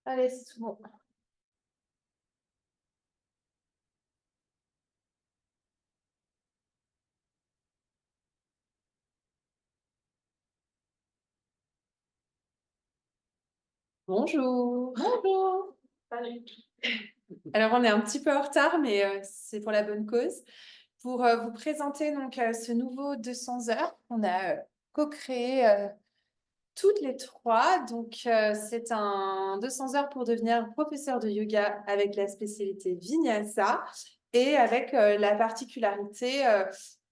Allez, c'est tout bon. Bonjour. Bonjour. Salut. Alors, on est un petit peu en retard, mais c'est pour la bonne cause. Pour vous présenter donc ce nouveau 200 heures qu'on a co-créé toutes les trois. Donc, c'est un 200 heures pour devenir professeur de yoga avec la spécialité Vinyasa et avec la particularité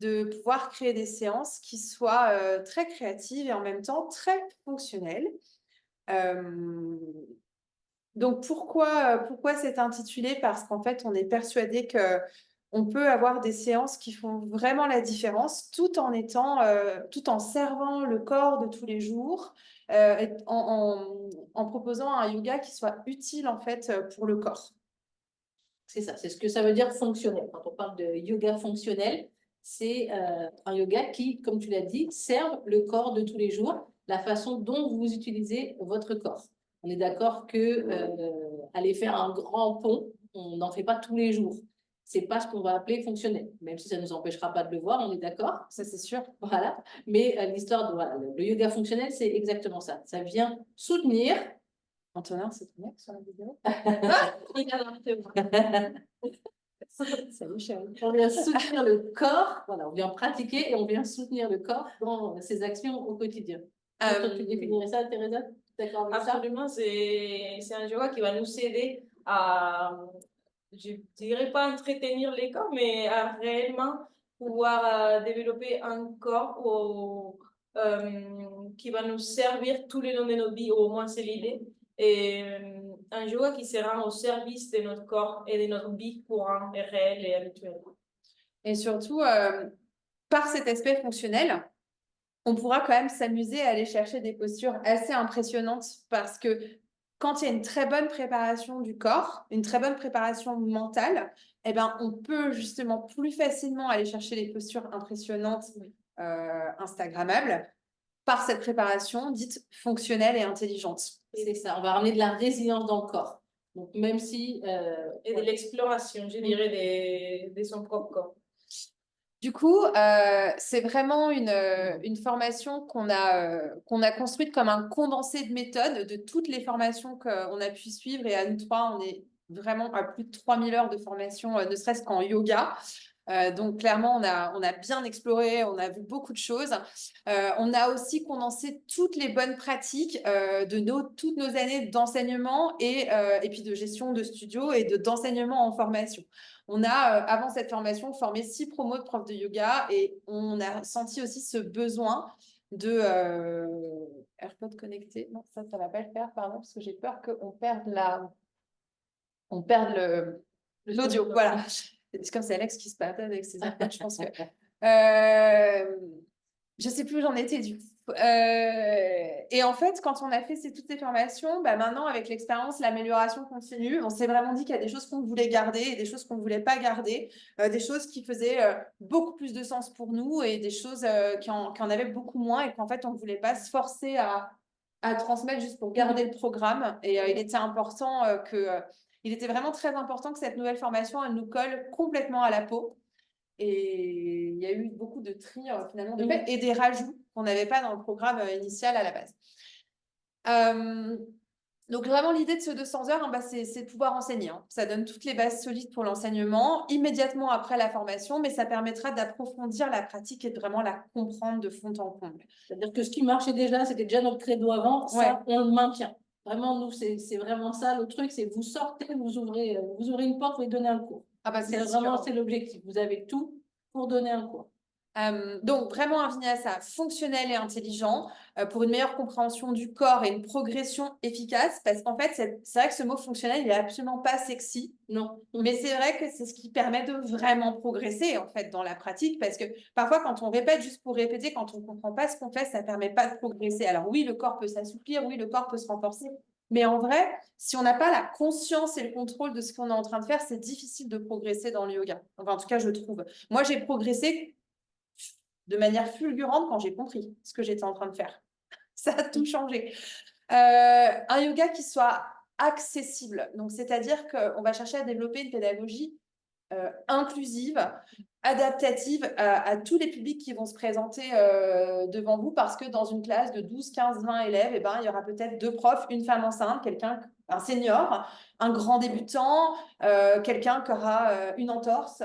de pouvoir créer des séances qui soient très créatives et en même temps très fonctionnelles. Euh, donc pourquoi c'est intitulé? Parce qu'en fait, on est persuadé que on peut avoir des séances qui font vraiment la différence tout en servant le corps de tous les jours, et en proposant un yoga qui soit utile en fait pour le corps. C'est ça, c'est ce que ça veut dire fonctionnel. Quand on parle de yoga fonctionnel, c'est un yoga qui, comme tu l'as dit, sert le corps de tous les jours, la façon dont vous utilisez votre corps. On est d'accord que aller faire un grand pont, on n'en fait pas tous les jours. C'est pas ce qu'on va appeler fonctionnel, même si ça ne nous empêchera pas de le voir, on est d'accord. Ça, c'est sûr. Voilà. Mais l'histoire de voilà, le yoga fonctionnel, c'est exactement ça. Ça vient soutenir. Antonin, c'est ton mec sur la vidéo? Salut, chérie. On vient soutenir le corps, voilà, on vient pratiquer et on vient soutenir le corps dans ses actions au quotidien. Toi, tu définirais ça, Teresa? D'accord avec ça? Absolument, c'est un yoga qui va nous aider à, je dirais pas entretenir les corps, mais à réellement pouvoir développer un corps qui va nous servir tous les long de notre vie, au moins c'est l'idée. Et un yoga qui sera au service de notre corps et de notre vie courante et réelle et habituelle. Et surtout, par cet aspect fonctionnel, on pourra quand même s'amuser à aller chercher des postures assez impressionnantes parce que quand il y a une très bonne préparation du corps, une très bonne préparation mentale, eh ben, on peut justement plus facilement aller chercher les postures impressionnantes, Instagrammables, par cette préparation dite fonctionnelle et intelligente. C'est ça, on va ramener de la résilience dans le corps. Donc, même si... et de l'exploration, je dirais, de son propre corps. Du coup, c'est vraiment une formation qu'on a construite comme un condensé de méthodes de toutes les formations qu'on a pu suivre. Et à nous trois, on est vraiment à plus de 3000 heures de formation, ne serait-ce qu'en yoga. Donc clairement, on a bien exploré, on a vu beaucoup de choses. On a aussi condensé toutes les bonnes pratiques de toutes nos années d'enseignement et puis de gestion de studio et d'enseignement en formation. On a, avant cette formation, formé 6 promos de profs de yoga et on a senti aussi ce besoin de AirPod connecté. Non, ça ne va pas le faire, pardon, parce que j'ai peur qu'on perde l'audio. Voilà. C'est comme c'est Alex qui se parle avec ses AirPods, je pense que. Je ne sais plus où j'en étais du coup. Et en fait, quand on a fait toutes ces formations, bah maintenant, avec l'expérience, l'amélioration continue. On s'est vraiment dit qu'il y a des choses qu'on voulait garder et des choses qu'on ne voulait pas garder, des choses qui faisaient beaucoup plus de sens pour nous et des choses qui en avaient beaucoup moins et qu'en fait, on ne voulait pas se forcer à transmettre juste pour garder le programme. Et il était important il était vraiment très important que cette nouvelle formation, elle nous colle complètement à la peau. Et il y a eu beaucoup de tri finalement de fait et des rajouts qu'on n'avait pas dans le programme initial à la base. Donc vraiment l'idée de ce 200 heures, hein, bah, c'est de pouvoir enseigner. Hein. Ça donne toutes les bases solides pour l'enseignement immédiatement après la formation, mais ça permettra d'approfondir la pratique et de vraiment la comprendre de fond en comble. C'est-à-dire que ce qui marchait déjà, c'était déjà notre credo avant, ça, on le maintient. Vraiment, nous, c'est vraiment ça. Le truc, c'est vous sortez, vous ouvrez une porte, vous donnez un cours. Ah bah, c'est vraiment l'objectif. Vous avez tout pour donner un cours. Donc, vraiment un vinyasa fonctionnel et intelligent pour une meilleure compréhension du corps et une progression efficace. Parce qu'en fait, c'est vrai que ce mot fonctionnel, il n'est absolument pas sexy. Non. Mais c'est vrai que c'est ce qui permet de vraiment progresser en fait dans la pratique. Parce que parfois, quand on répète juste pour répéter, quand on ne comprend pas ce qu'on fait, ça ne permet pas de progresser. Alors oui, le corps peut s'assouplir, oui, le corps peut se renforcer. Mais en vrai, si on n'a pas la conscience et le contrôle de ce qu'on est en train de faire, c'est difficile de progresser dans le yoga. Enfin, en tout cas, je trouve. Moi, j'ai progressé de manière fulgurante quand j'ai compris ce que j'étais en train de faire. Ça a tout changé. Un yoga qui soit accessible. Donc, c'est-à-dire qu'on va chercher à développer une pédagogie inclusive, adaptative à tous les publics qui vont se présenter devant vous, parce que dans une classe de 12, 15, 20 élèves, eh ben, il y aura peut-être 2 profs, une femme enceinte, un senior, un grand débutant, quelqu'un qui aura une entorse,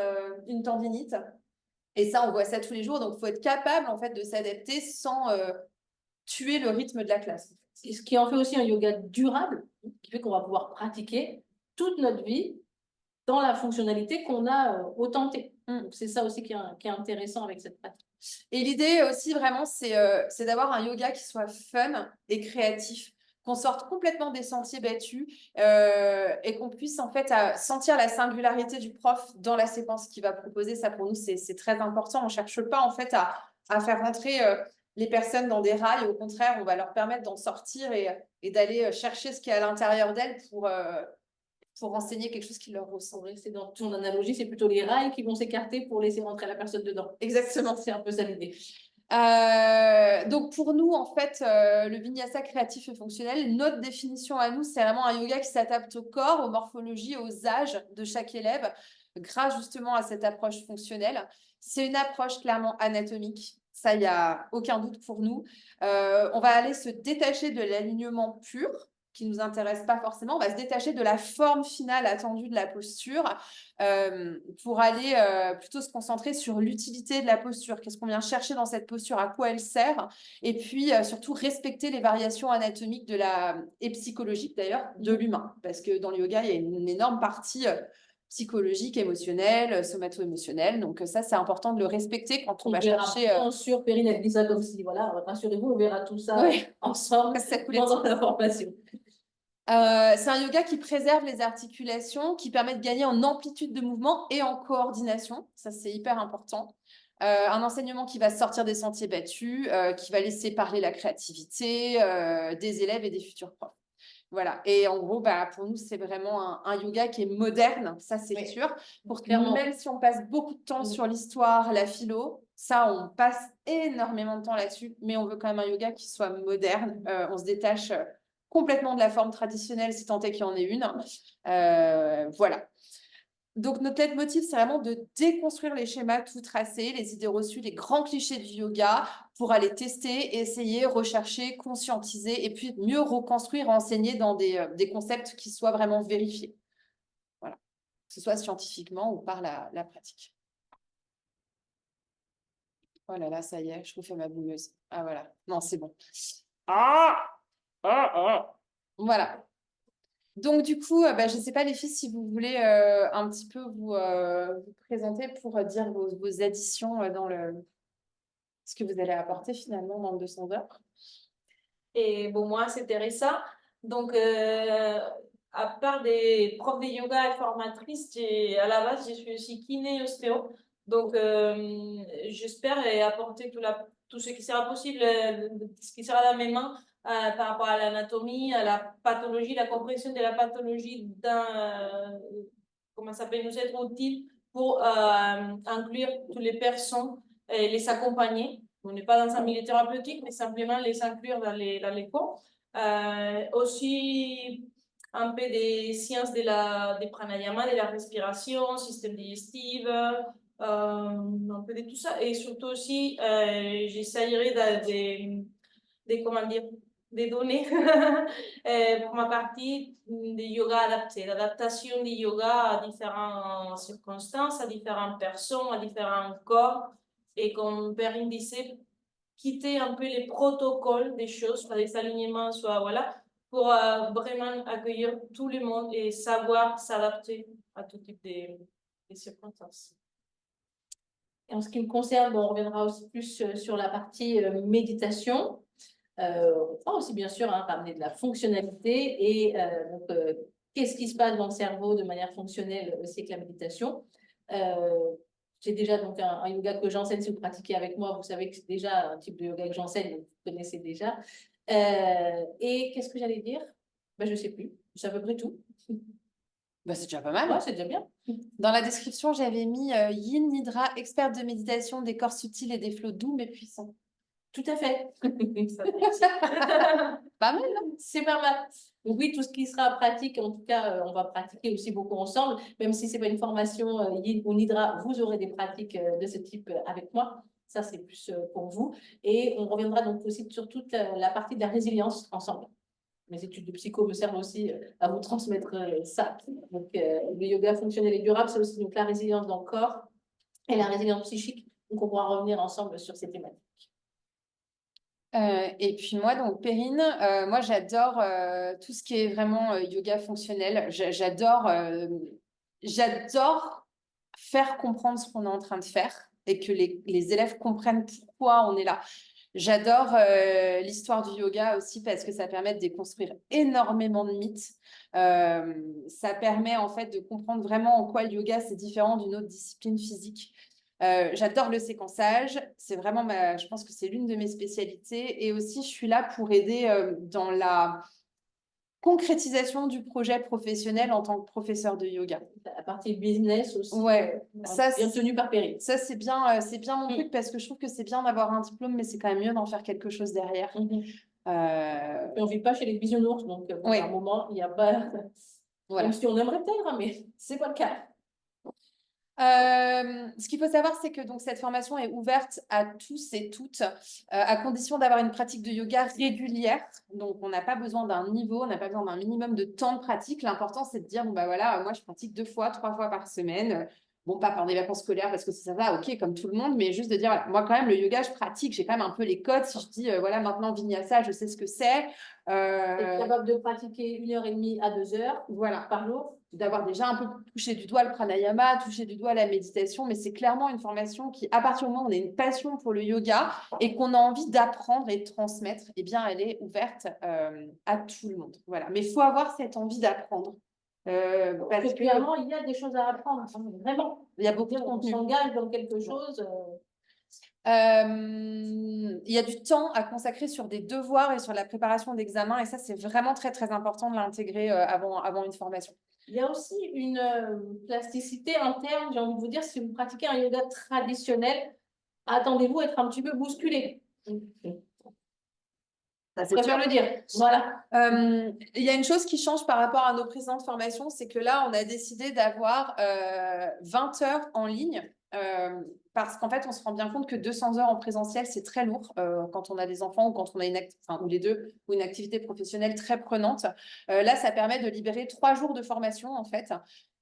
une tendinite. Et ça, on voit ça tous les jours. Donc, il faut être capable en fait de s'adapter sans tuer le rythme de la classe. C'est ce qui en fait aussi un yoga durable, qui fait qu'on va pouvoir pratiquer toute notre vie dans la fonctionnalité qu'on a tenté. Donc, c'est ça aussi qui est intéressant avec cette pratique. Et l'idée aussi, vraiment, c'est d'avoir un yoga qui soit fun et créatif, qu'on sorte complètement des sentiers battus et qu'on puisse en fait sentir la singularité du prof dans la séquence qu'il va proposer. Ça, pour nous, c'est très important. On ne cherche pas en fait à faire rentrer les personnes dans des rails. Au contraire, on va leur permettre d'en sortir et d'aller chercher ce qui est à l'intérieur d'elles pour enseigner quelque chose qui leur ressemble. C'est dans ton analogie, c'est plutôt les rails qui vont s'écarter pour laisser rentrer la personne dedans. Exactement. C'est un peu ça l'idée. Donc pour nous, en fait, le vinyasa créatif et fonctionnel, notre définition à nous, c'est vraiment un yoga qui s'adapte au corps, aux morphologies, aux âges de chaque élève, grâce justement à cette approche fonctionnelle. C'est une approche clairement anatomique. Ça, il n'y a aucun doute pour nous. On va aller se détacher de l'alignement pur, qui ne nous intéresse pas forcément. On va se détacher de la forme finale attendue de la posture pour aller plutôt se concentrer sur l'utilité de la posture. Qu'est-ce qu'on vient chercher dans cette posture? À quoi elle sert? Et puis surtout respecter les variations anatomiques et psychologiques d'ailleurs de l'humain. Parce que dans le yoga, il y a une énorme partie psychologique, émotionnelle, somato-émotionnelle. Donc ça, c'est important de le respecter quand on va chercher... Bien sûr, Perrine, elle dit ça comme si, voilà, rassurez-vous, on verra tout ça ensemble pendant la formation. C'est un yoga qui préserve les articulations, qui permet de gagner en amplitude de mouvement et en coordination. Ça, c'est hyper important. Un enseignement qui va sortir des sentiers battus, qui va laisser parler la créativité des élèves et des futurs profs. Voilà. Et en gros, pour nous, c'est vraiment un yoga qui est moderne, ça c'est sûr. Pour que même si on passe beaucoup de temps sur l'histoire, la philo, ça, on passe énormément de temps là-dessus, mais on veut quand même un yoga qui soit moderne. On se détache complètement de la forme traditionnelle, si tant est qu'il y en ait une. Voilà. Donc, notre leitmotiv, c'est vraiment de déconstruire les schémas tout tracés, les idées reçues, les grands clichés du yoga pour aller tester, essayer, rechercher, conscientiser et puis mieux reconstruire, enseigner dans des concepts qui soient vraiment vérifiés. Voilà. Que ce soit scientifiquement ou par la pratique. Oh là là, ça y est, je refais ma boumeuse. Ah voilà. Non, c'est bon. Voilà. Donc, du coup, je ne sais pas, les filles, si vous voulez un petit peu vous présenter pour dire vos additions dans ce que vous allez apporter finalement dans le 200 heures. Et bon, moi, c'est Teresa. Donc, à part des profs de yoga et formatrices, à la base, je suis aussi kiné et ostéo. Donc, j'espère apporter tout ce qui sera possible, ce qui sera dans mes mains par rapport à l'anatomie, à la pathologie, la compréhension de la pathologie comment ça peut nous être utile pour inclure toutes les personnes et les accompagner. On n'est pas dans un milieu thérapeutique, mais simplement les inclure dans les cours. Aussi, un peu des sciences des pranayama, de la respiration, système digestif, un peu de tout ça. Et surtout aussi, j'essayerai comment dire, des données pour ma partie de yoga adapté, l'adaptation du yoga à différentes circonstances, à différentes personnes, à différents corps. Et comme Perrine disait, quitter un peu les protocoles des choses, que les alignements soient, voilà, pour vraiment accueillir tout le monde et savoir s'adapter à tout type de circonstances. Et en ce qui me concerne, bon, on reviendra aussi plus sur la partie méditation. On va aussi, bien sûr, hein, ramener de la fonctionnalité et qu'est-ce qui se passe dans le cerveau de manière fonctionnelle aussi avec la méditation. J'ai déjà donc un yoga que j'enseigne. Si vous pratiquez avec moi, vous savez que c'est déjà un type de yoga que j'enseigne, donc vous connaissez déjà. Et qu'est-ce que j'allais dire? Ben, je ne sais plus. C'est à peu près tout. Bah, c'est déjà pas mal. Ouais, c'est déjà bien. Dans la description, j'avais mis Yin Nidra, experte de méditation, des corps subtils et des flots doux mais puissants. Tout à fait. Pas mal, non? C'est pas mal. Donc oui, tout ce qui sera pratique, en tout cas, on va pratiquer aussi beaucoup ensemble. Même si ce n'est pas une formation Yin ou Nidra, vous aurez des pratiques de ce type avec moi. Ça, c'est plus pour vous. Et on reviendra donc aussi sur toute la partie de la résilience ensemble. Mes études de psycho me servent aussi à vous transmettre ça. Donc, le yoga fonctionnel et durable, c'est aussi donc, la résilience dans le corps et la résilience psychique. Donc, on pourra revenir ensemble sur ces thématiques. Et puis moi, donc Perrine, moi j'adore tout ce qui est vraiment yoga fonctionnel. J'adore faire comprendre ce qu'on est en train de faire et que les élèves comprennent pourquoi on est là. J'adore l'histoire du yoga aussi parce que ça permet de déconstruire énormément de mythes. Ça permet en fait de comprendre vraiment en quoi le yoga c'est différent d'une autre discipline physique. J'adore le séquençage, c'est vraiment je pense que c'est l'une de mes spécialités et aussi je suis là pour aider dans la concrétisation du projet professionnel en tant que professeur de yoga. La partie business aussi, ouais, ça, bien tenue par Perrine. Ça, c'est bien mon truc parce que je trouve que c'est bien d'avoir un diplôme, mais c'est quand même mieux d'en faire quelque chose derrière. Et on ne vit pas chez les bisounours, donc ouais. à un moment, il n'y a pas... Voilà. Même si on aimerait peut-être, mais ce n'est pas le cas. Ce qu'il faut savoir, c'est que donc, cette formation est ouverte à tous et toutes, à condition d'avoir une pratique de yoga régulière. Donc, on n'a pas besoin d'un niveau, on n'a pas besoin d'un minimum de temps de pratique. L'important, c'est de dire, bon, bah voilà, moi, je pratique 2 fois, 3 fois par semaine. Bon, pas pendant des vacances scolaires, parce que si ça va, ok, comme tout le monde, mais juste de dire, voilà, moi, quand même, le yoga, je pratique, j'ai quand même un peu les codes. Si je dis, voilà, maintenant, Vinyasa, je sais ce que c'est. Être capable de pratiquer 1h30 à 2h voilà. par jour. D'avoir déjà un peu touché du doigt le pranayama, touché du doigt la méditation, mais c'est clairement une formation qui, à partir du moment où on a une passion pour le yoga et qu'on a envie d'apprendre et de transmettre, eh bien, elle est ouverte à tout le monde. Voilà. Mais il faut avoir cette envie d'apprendre. Parce que clairement, il y a des choses à apprendre, vraiment. Il y a beaucoup de contenu. On s'engage dans quelque chose. Il y a du temps à consacrer sur des devoirs et sur la préparation d'examens, et ça, c'est vraiment très, très important de l'intégrer avant une formation. Il y a aussi une plasticité interne, j'ai envie de vous dire, si vous pratiquez un yoga traditionnel, attendez-vous à être un petit peu bousculé. Ça, je préfère le dire. Voilà. Il y a une chose qui change par rapport à nos précédentes formations, c'est que là, on a décidé d'avoir 20 heures en ligne. Parce qu'en fait, on se rend bien compte que 200 heures en présentiel, c'est très lourd quand on a des enfants ou quand on a ou les deux, ou une activité professionnelle très prenante. Là, ça permet de libérer 3 jours de formation, en fait.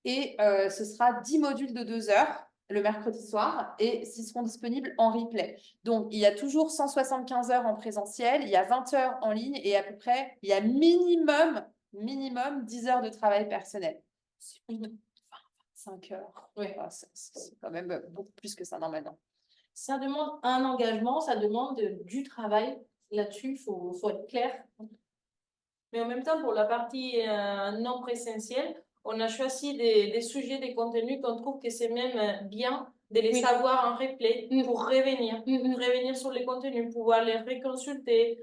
Et ce sera 10 modules de 2 heures le mercredi soir et s'ils seront disponibles en replay. Donc, il y a toujours 175 heures en présentiel, il y a 20 heures en ligne et à peu près, il y a minimum 10 heures de travail personnel. 5 heures. Oui. C'est quand même beaucoup plus que ça normalement. Ça demande un engagement, ça demande du travail. Là-dessus, il faut être clair. Mais en même temps, pour la partie non présentielle, on a choisi des sujets, des contenus qu'on trouve que c'est même bien de les savoir en replay pour revenir sur les contenus, pouvoir les reconsulter.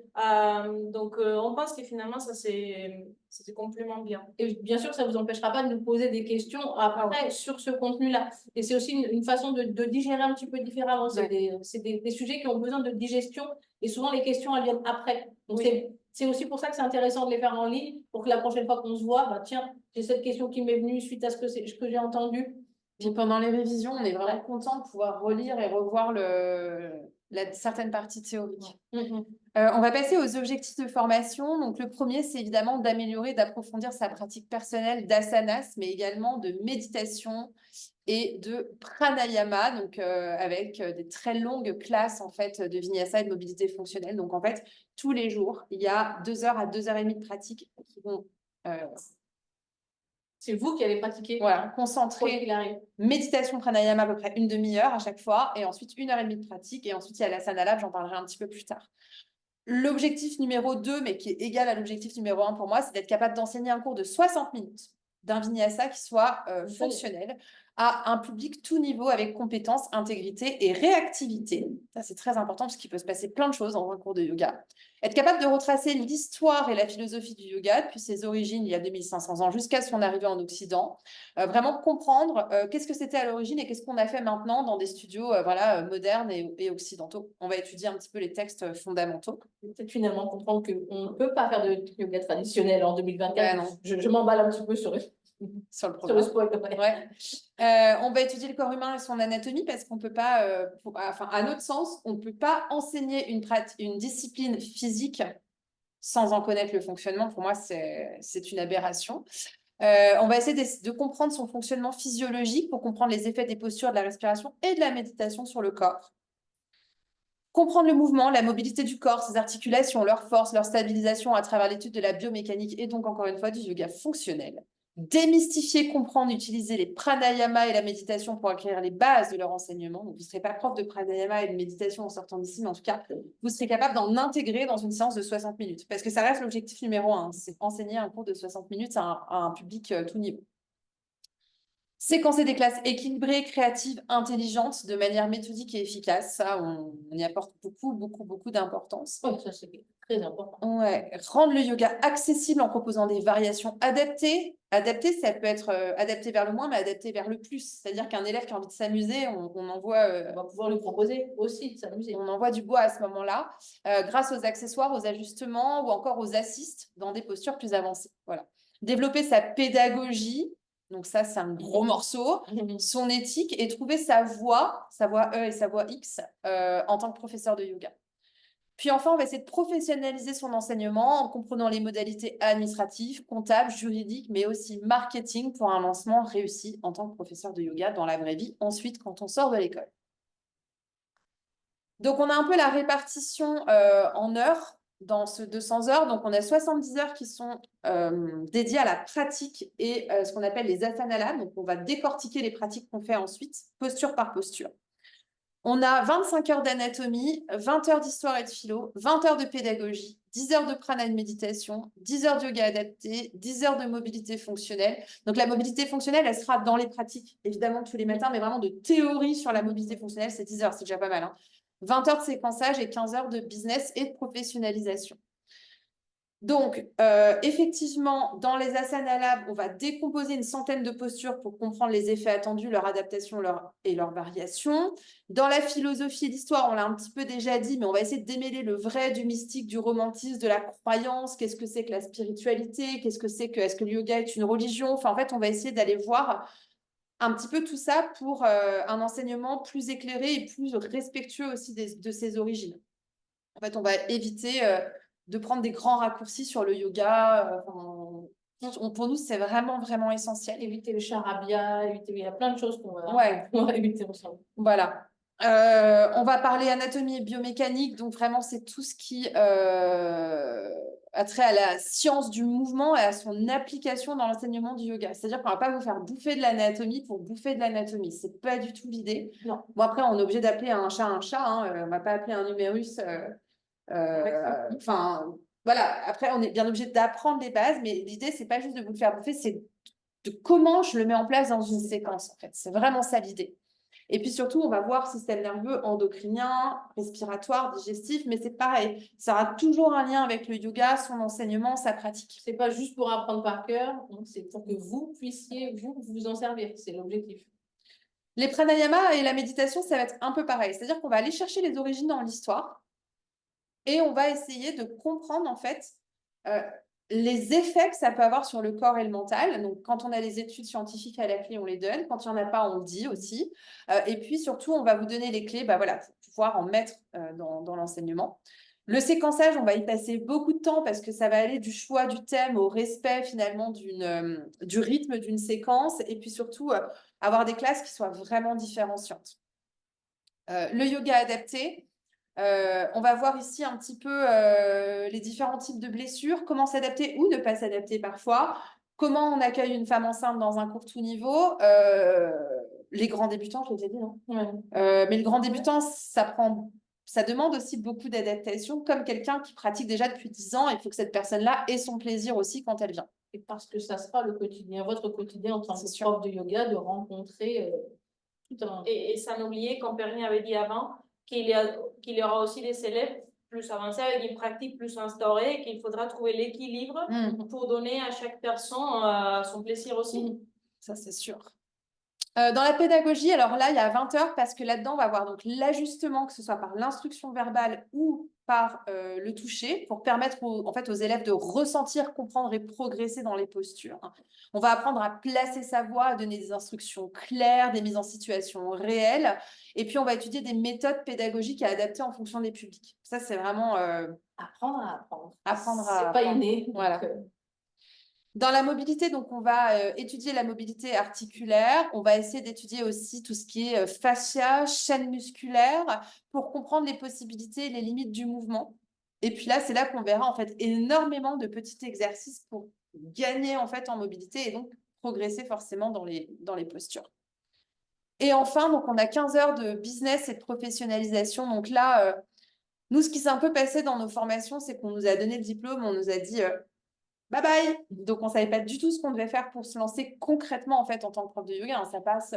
Donc, on pense que finalement, ça c'est complément bien. Et bien sûr, ça ne vous empêchera pas de nous poser des questions après sur ce contenu-là. Et c'est aussi une façon de digérer un petit peu différemment. C'est des sujets qui ont besoin de digestion et souvent les questions, elles viennent après. Donc, c'est aussi pour ça que c'est intéressant de les faire en ligne pour que la prochaine fois qu'on se voit, bah, tiens, j'ai cette question qui m'est venue suite à ce que j'ai entendu. Puis pendant les révisions, on est vraiment content de pouvoir relire et revoir certaines parties théoriques. On va passer aux objectifs de formation. Donc, le premier, c'est évidemment d'améliorer, d'approfondir sa pratique personnelle d'asanas, mais également de méditation et de pranayama, donc avec des très longues classes en fait de vinyasa et de mobilité fonctionnelle. Donc, en fait, tous les jours, il y a 2 heures à 2h30 de pratique qui vont C'est vous qui allez pratiquer Voilà, quoi concentré, qu'il arrive. méditation pranayama à peu près une demi-heure à chaque fois, et ensuite 1 heure et demie de pratique, et ensuite il y a l'asana lab, j'en parlerai un petit peu plus tard. L'objectif numéro 2, mais qui est égal à l'objectif numéro 1 pour moi, c'est d'être capable d'enseigner un cours de 60 minutes d'un vinyasa qui soit fonctionnel à un public tout niveau avec compétences, intégrité et réactivité. Ça, c'est très important parce qu'il peut se passer plein de choses dans un cours de yoga. Être capable de retracer l'histoire et la philosophie du yoga depuis ses origines il y a 2500 ans jusqu'à son arrivée en Occident. Vraiment comprendre qu'est-ce que c'était à l'origine et qu'est-ce qu'on a fait maintenant dans des studios voilà, modernes et occidentaux. On va étudier un petit peu les textes fondamentaux. Peut-être finalement comprendre qu'on ne peut pas faire de yoga traditionnel en 2024. Ouais, non. Je m'emballe un petit peu sur Sur le sur le programme. spoil. Ouais. On va étudier le corps humain et son anatomie parce qu'on peut pas, enfin, à notre sens, on ne peut pas enseigner une discipline physique sans en connaître le fonctionnement. Pour moi, c'est une aberration. On va essayer de comprendre son fonctionnement physiologique pour comprendre les effets des postures, de la respiration et de la méditation sur le corps. Comprendre le mouvement, la mobilité du corps, ses articulations, leur force, leur stabilisation à travers l'étude de la biomécanique et donc encore une fois du yoga fonctionnel. Démystifier, comprendre, utiliser les pranayama et la méditation pour acquérir les bases de leur enseignement. Donc, vous ne serez pas prof de pranayama et de méditation en sortant d'ici, mais en tout cas, vous serez capable d'en intégrer dans une séance de 60 minutes. Parce que ça reste l'objectif numéro 1, c'est enseigner un cours de 60 minutes à un public tout niveau. Séquencer des classes équilibrées, créatives, intelligentes, de manière méthodique et efficace. Ça, on y apporte beaucoup d'importance. Oui, ça c'est très important. Ouais. Rendre le yoga accessible en proposant des variations adaptées. Adapté, ça peut être adapté vers le moins, mais adapté vers le plus. C'est-à-dire qu'un élève qui a envie de s'amuser, on envoie, On va pouvoir lui proposer aussi de s'amuser. on envoie du bois à ce moment-là, grâce aux accessoires, aux ajustements ou encore aux assists dans des postures plus avancées. Voilà. Développer sa pédagogie. Donc ça, c'est un gros morceau. Son éthique et trouver sa voie E et sa voie X en tant que professeur de yoga. Puis enfin, on va essayer de professionnaliser son enseignement en comprenant les modalités administratives, comptables, juridiques, mais aussi marketing pour un lancement réussi en tant que professeur de yoga dans la vraie vie, ensuite quand on sort de l'école. Donc, on a un peu la répartition en heures dans ce 200 heures. Donc, on a 70 heures qui sont dédiées à la pratique et ce qu'on appelle les asanas. Donc, on va décortiquer les pratiques qu'on fait ensuite, posture par posture. On a 25 heures d'anatomie, 20 heures d'histoire et de philo, 20 heures de pédagogie, 10 heures de prana et de méditation, 10 heures de yoga adapté, 10 heures de mobilité fonctionnelle. Donc, la mobilité fonctionnelle, elle sera dans les pratiques, évidemment, tous les matins, mais vraiment de théorie sur la mobilité fonctionnelle, c'est 10 heures, c'est déjà pas mal. 20 heures de séquençage et 15 heures de business et de professionnalisation. Donc, effectivement, dans les Asana Lab, on va décomposer une centaine de postures pour comprendre les effets attendus, leur adaptation et leur variation. Dans la philosophie et l'histoire, on l'a un petit peu déjà dit, mais on va essayer de démêler le vrai du mystique, du romantisme, de la croyance. Qu'est-ce que c'est que la spiritualité? Qu'est-ce que c'est que, est-ce que le yoga est une religion? Enfin, en fait, on va essayer d'aller voir un petit peu tout ça pour un enseignement plus éclairé et plus respectueux aussi de ses origines. En fait, on va éviter de prendre des grands raccourcis sur le yoga. Pour nous, c'est vraiment essentiel. Éviter le charabia, il y a plein de choses qu'on Ouais. va éviter ensemble. Voilà. On va parler anatomie et biomécanique. Donc, vraiment, c'est tout ce qui a trait à la science du mouvement et à son application dans l'enseignement du yoga. C'est-à-dire qu'on ne va pas vous faire bouffer de l'anatomie pour bouffer de l'anatomie. Ce n'est pas du tout l'idée. Non. Bon, après, on est obligé d'appeler un chat. On ne va pas appeler un numérus. Enfin, voilà. Après, on est bien obligé d'apprendre les bases, mais l'idée, c'est pas juste de vous le faire bouffer, c'est de comment je le mets en place dans une séquence, en fait. C'est vraiment ça l'idée. Et puis surtout, on va voir système nerveux, endocrinien, respiratoire, digestif, mais c'est pareil. Ça aura toujours un lien avec le yoga, son enseignement, sa pratique. C'est pas juste pour apprendre par cœur, c'est pour que vous puissiez vous en servir. C'est l'objectif. Les pranayama et la méditation, ça va être un peu pareil. C'est-à-dire qu'on va aller chercher les origines dans l'histoire et on va essayer de comprendre, en fait, les effets que ça peut avoir sur le corps et le mental. Donc, quand on a les études scientifiques à la clé, on les donne. Quand il n'y en a pas, on le dit aussi. Et puis, surtout, on va vous donner les clés voilà, pour pouvoir en mettre dans l'enseignement. Le séquençage, on va y passer beaucoup de temps parce que ça va aller du choix du thème au respect, finalement, du rythme d'une séquence. Et puis, surtout, avoir des classes qui soient vraiment différenciantes. Le yoga adapté. On va voir ici un petit peu les différents types de blessures, comment s'adapter ou ne pas s'adapter parfois, Comment on accueille une femme enceinte dans un cours tout niveau? Les grands débutants, je l'ai dit, non? Mais le grand débutant, ça demande aussi beaucoup d'adaptation. Comme quelqu'un qui pratique déjà depuis 10 ans, il faut que cette personne-là ait son plaisir aussi quand elle vient. Et parce que ça sera le quotidien, votre quotidien en tant C'est que sûr. prof de yoga, de rencontrer tout un... Et sans oublier, comme Perrine avait dit avant, qu'il y aura aussi des élèves plus avancés avec une pratique plus instaurée et qu'il faudra trouver l'équilibre pour donner à chaque personne son plaisir aussi. Ça, c'est sûr. Dans la pédagogie, alors là, il y a 20 heures parce que là-dedans, on va voir donc l'ajustement, que ce soit par l'instruction verbale ou par le toucher, pour permettre en fait, aux élèves de ressentir, comprendre et progresser dans les postures. On va apprendre à placer sa voix, à donner des instructions claires, des mises en situation réelles. Et puis, on va étudier des méthodes pédagogiques à adapter en fonction des publics. Ça, c'est vraiment Apprendre à apprendre. apprendre à C'est pas apprendre. inné. Voilà. Donc, Dans la mobilité, donc on va étudier la mobilité articulaire. On va essayer d'étudier aussi tout ce qui est fascia, chaîne musculaire, pour comprendre les possibilités et les limites du mouvement. Et puis là, c'est là qu'on verra en fait énormément de petits exercices pour gagner en fait en mobilité et donc progresser forcément dans les postures. Et enfin, donc on a 15 heures de business et de professionnalisation. Donc là, nous, ce qui s'est un peu passé dans nos formations, c'est qu'on nous a donné le diplôme, on nous a dit bye bye. Donc, on ne savait pas du tout ce qu'on devait faire pour se lancer concrètement en fait en tant que prof de yoga. Ça passe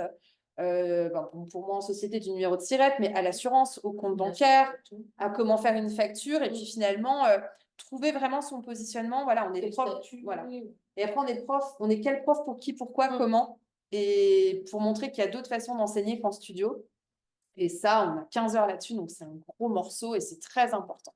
pour moi en société du numéro de SIRET, mais à l'assurance, au compte bancaire, à comment faire une facture et puis finalement trouver vraiment son positionnement. Voilà, on est prof. Voilà. Et après, on est prof. On est quel prof pour qui, pourquoi, comment, et pour montrer qu'il y a d'autres façons d'enseigner qu'en studio. Et ça, on a 15 heures là-dessus, donc c'est un gros morceau et c'est très important.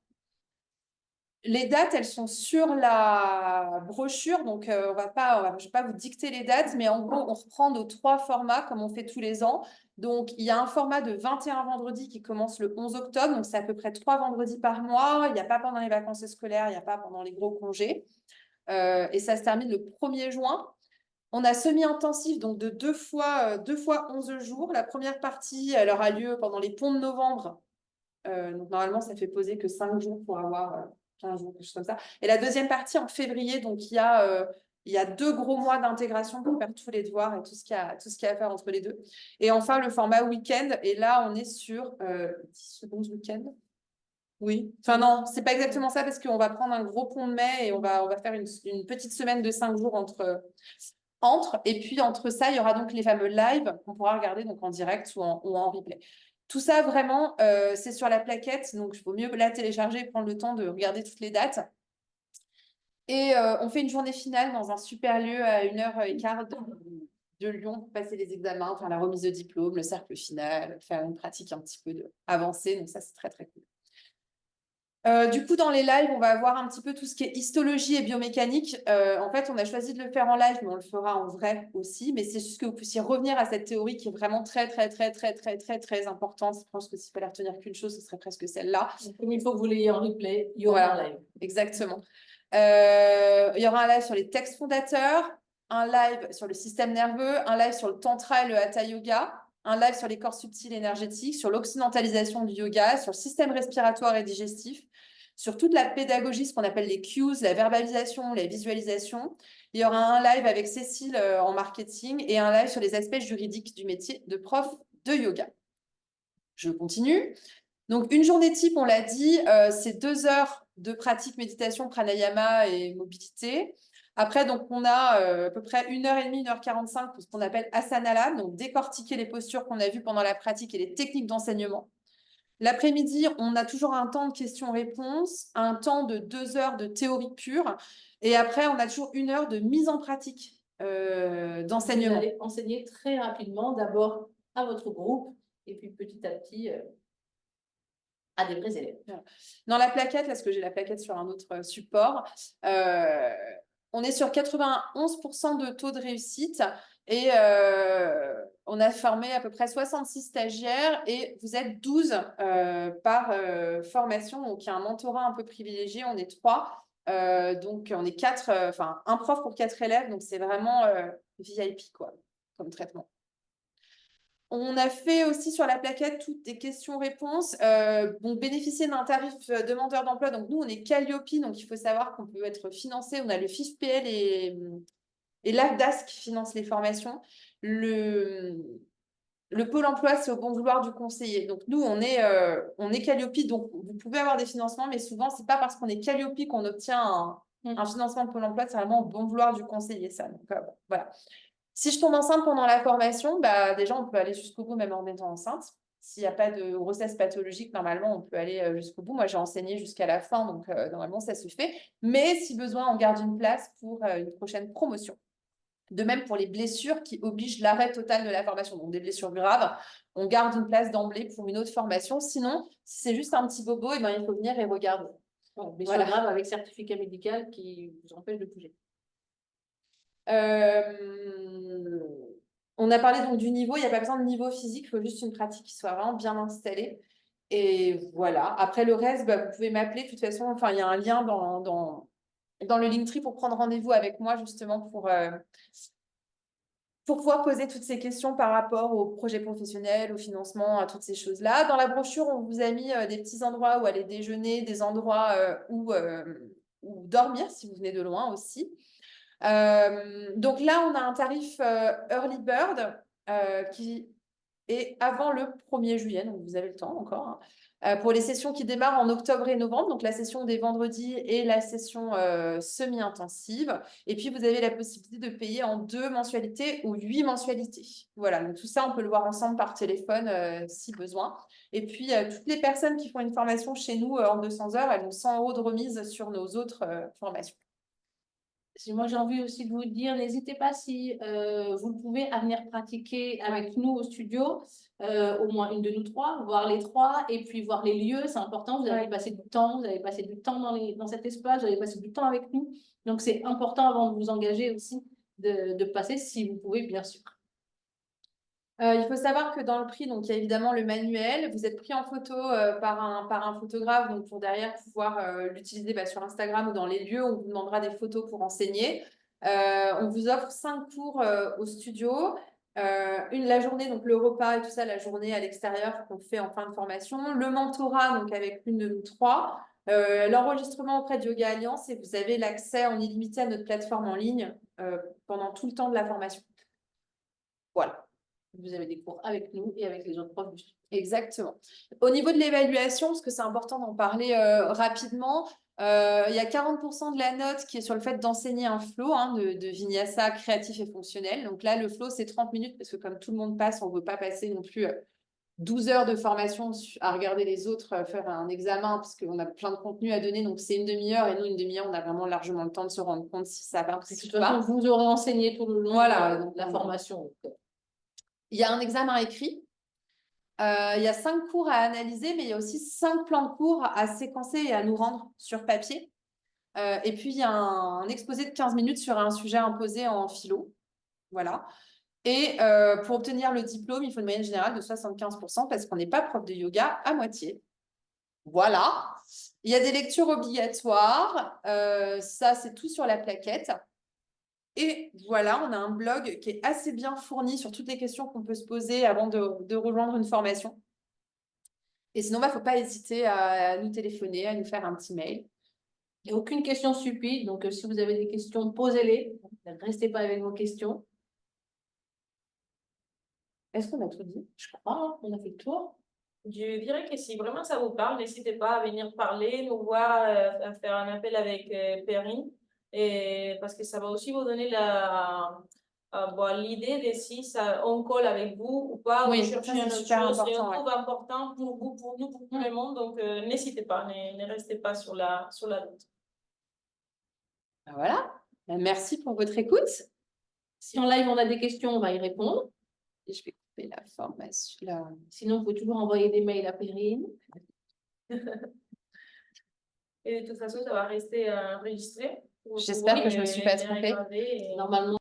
Les dates, elles sont sur la brochure, donc je ne vais pas vous dicter les dates, mais en gros, on reprend nos 3 formats comme on fait tous les ans. Donc, il y a un format de 21 vendredis qui commence le 11 octobre, donc c'est à peu près 3 vendredis par mois. Il n'y a pas pendant les vacances scolaires, il n'y a pas pendant les gros congés. Et ça se termine le 1er juin. On a semi-intensif, donc de 2 fois 11 jours. La première partie, elle aura lieu pendant les ponts de novembre. Donc, normalement, ça fait poser que 5 jours pour avoir 15 jours, quelque chose comme ça. Et la deuxième partie en février, donc il y a 2 gros mois d'intégration pour faire tous les devoirs et tout ce qu'il y a à faire entre les deux. Et enfin, le format week-end. Et là, on est sur 10 secondes week-end. Oui. Enfin, non, c'est pas exactement ça parce qu'on va prendre un gros pont de mai et on va faire une petite semaine de 5 jours entre. Et puis, entre ça, il y aura donc les fameux lives qu'on pourra regarder donc en direct ou en replay. Tout ça, vraiment, c'est sur la plaquette. Donc, il vaut mieux la télécharger et prendre le temps de regarder toutes les dates. Et on fait une journée finale dans un super lieu à 1h15 de Lyon pour passer les examens, faire la remise de diplôme, le cercle final, faire une pratique un petit peu avancée. Donc, ça, c'est très, très cool. Du coup, dans les lives, on va voir un petit peu tout ce qui est histologie et biomécanique. En fait, on a choisi de le faire en live, mais on le fera en vrai aussi. Mais c'est juste que vous puissiez revenir à cette théorie qui est vraiment très, très, très, très, très, très, très importante. Je pense que s'il fallait retenir qu'une chose, ce serait presque celle-là. Comme il faut que vous l'ayez en replay, il y aura un live. Exactement. Il y aura un live sur les textes fondateurs, un live sur le système nerveux, un live sur le tantra et le hatha yoga, un live sur les corps subtils énergétiques, sur l'occidentalisation du yoga, sur le système respiratoire et digestif, sur toute la pédagogie, ce qu'on appelle les cues, la verbalisation, la visualisation. Il y aura un live avec Cécile en marketing et un live sur les aspects juridiques du métier de prof de yoga. Je continue. Donc, une journée type, on l'a dit, c'est 2 heures de pratique méditation, pranayama et mobilité. Après, donc, on a à peu près 1h30, 1h45 pour ce qu'on appelle asana lab, donc décortiquer les postures qu'on a vues pendant la pratique et les techniques d'enseignement. L'après-midi, on a toujours un temps de questions-réponses, un temps de 2 heures de théorie pure. Et après, on a toujours 1 heure de mise en pratique d'enseignement. Vous allez enseigner très rapidement, d'abord à votre groupe, et puis petit à petit à des vrais élèves. Dans la plaquette, là, parce que j'ai la plaquette sur un autre support, on est sur 91% de taux de réussite et on a formé à peu près 66 stagiaires et vous êtes 12 par formation. Donc, il y a un mentorat un peu privilégié. On est 3. Donc, on est 4, enfin, un prof pour 4 élèves. Donc, c'est vraiment VIP, quoi, comme traitement. On a fait aussi sur la plaquette toutes des questions-réponses. Bénéficier d'un tarif demandeur d'emploi. Donc, nous, on est Calliope, donc il faut savoir qu'on peut être financé. On a le FIFPL et l'AFDAS qui finance les formations. Le Pôle emploi, c'est au bon vouloir du conseiller. Donc, nous, on est Calliope, donc vous pouvez avoir des financements, mais souvent, c'est pas parce qu'on est Calliope qu'on obtient un financement de Pôle emploi, c'est vraiment au bon vouloir du conseiller, ça. Donc, bon, voilà. Si je tombe enceinte pendant la formation, bah, déjà, on peut aller jusqu'au bout, même en étant enceinte. S'il n'y a pas de grossesse pathologique, normalement, on peut aller jusqu'au bout. Moi, j'ai enseigné jusqu'à la fin, donc normalement, ça se fait. Mais si besoin, on garde une place pour une prochaine promotion. De même pour les blessures qui obligent l'arrêt total de la formation. Donc, des blessures graves, on garde une place d'emblée pour une autre formation. Sinon, si c'est juste un petit bobo, eh ben, il faut venir et regarder. Blessure grave avec certificat médical qui vous empêche de bouger. On a parlé donc du niveau. Il n'y a pas besoin de niveau physique, il faut juste une pratique qui soit vraiment bien installée. Et voilà. Après le reste, bah, vous pouvez m'appeler. De toute façon, enfin, il y a un lien dans le Linktree pour prendre rendez-vous avec moi, justement, pour pouvoir poser toutes ces questions par rapport au projet professionnel, au financement, à toutes ces choses-là. Dans la brochure, on vous a mis des petits endroits où aller déjeuner, des endroits où dormir si vous venez de loin aussi. Donc là, on a un tarif Early Bird qui est avant le 1er juillet, donc vous avez le temps encore, hein, pour les sessions qui démarrent en octobre et novembre, donc la session des vendredis et la session semi-intensive. Et puis, vous avez la possibilité de payer en 2 mensualités ou 8 mensualités. Voilà, donc tout ça, on peut le voir ensemble par téléphone si besoin. Et puis, toutes les personnes qui font une formation chez nous en 200 heures, elles ont 100 € de remise sur nos autres formations. Moi, j'ai envie aussi de vous dire, n'hésitez pas si vous le pouvez à venir pratiquer avec nous au studio, au moins une de nous trois, voir les trois et puis voir les lieux, c'est important. Vous allez passer du temps, vous allez passer du temps dans cet espace, vous allez passer du temps avec nous. Donc, c'est important avant de vous engager aussi de passer, si vous pouvez, bien sûr. Il faut savoir que dans le prix, donc il y a évidemment le manuel. Vous êtes pris en photo par un photographe, donc pour derrière pouvoir l'utiliser sur Instagram ou dans les lieux. On vous demandera des photos pour enseigner. On vous offre 5 cours au studio. La journée, donc le repas et tout ça, la journée à l'extérieur qu'on fait en fin de formation. Le mentorat, donc avec une de nous trois. L'enregistrement auprès de Yoga Alliance et vous avez l'accès en illimité à notre plateforme en ligne pendant tout le temps de la formation. Voilà. Vous avez des cours avec nous et avec les autres profs du studio. Exactement. Au niveau de l'évaluation, parce que c'est important d'en parler rapidement, il y a 40% de la note qui est sur le fait d'enseigner un flow de Vinyasa créatif et fonctionnel. Donc là, le flow, c'est 30 minutes parce que comme tout le monde passe, on ne veut pas passer non plus 12 heures de formation à regarder les autres faire un examen parce qu'on a plein de contenu à donner. Donc c'est une demi-heure et nous, une demi-heure, on a vraiment largement le temps de se rendre compte si ça va ou De si toute pas. façon, vous aurez enseigné tout le long de la formation. Il y a un examen écrit. Il y a 5 cours à analyser, mais il y a aussi 5 plans de cours à séquencer et à nous rendre sur papier. Et puis, il y a un exposé de 15 minutes sur un sujet imposé en philo. Voilà. Et pour obtenir le diplôme, il faut une moyenne générale de 75% parce qu'on n'est pas prof de yoga à moitié. Voilà. Il y a des lectures obligatoires. Ça, c'est tout sur la plaquette. Et voilà, on a un blog qui est assez bien fourni sur toutes les questions qu'on peut se poser avant de rejoindre une formation. Et sinon, il ne faut pas hésiter à nous téléphoner, à nous faire un petit mail. Il n'y a aucune question stupide, donc si vous avez des questions, posez-les. Ne restez pas avec vos questions. Est-ce qu'on a tout dit? Je crois, on a fait le tour. Je dirais que si vraiment ça vous parle, n'hésitez pas à venir parler, nous voir, à faire un appel avec Perrine, parce que ça va aussi vous donner l'idée de si ça, on colle avec vous ou pas, Oui, ou chercher ça, une c'est autre super chose. C'est un important. coup important pour vous, pour nous, pour tout le monde. Donc, n'hésitez pas, ne restez pas sur la route. Ben voilà. Merci pour votre écoute. Si en live on a des questions, on va y répondre. Et je vais couper la formation. Sinon, vous pouvez toujours envoyer des mails à Perrine. Et de toute façon, ça va rester enregistré. J'espère que je ne me suis pas trompée. Normalement.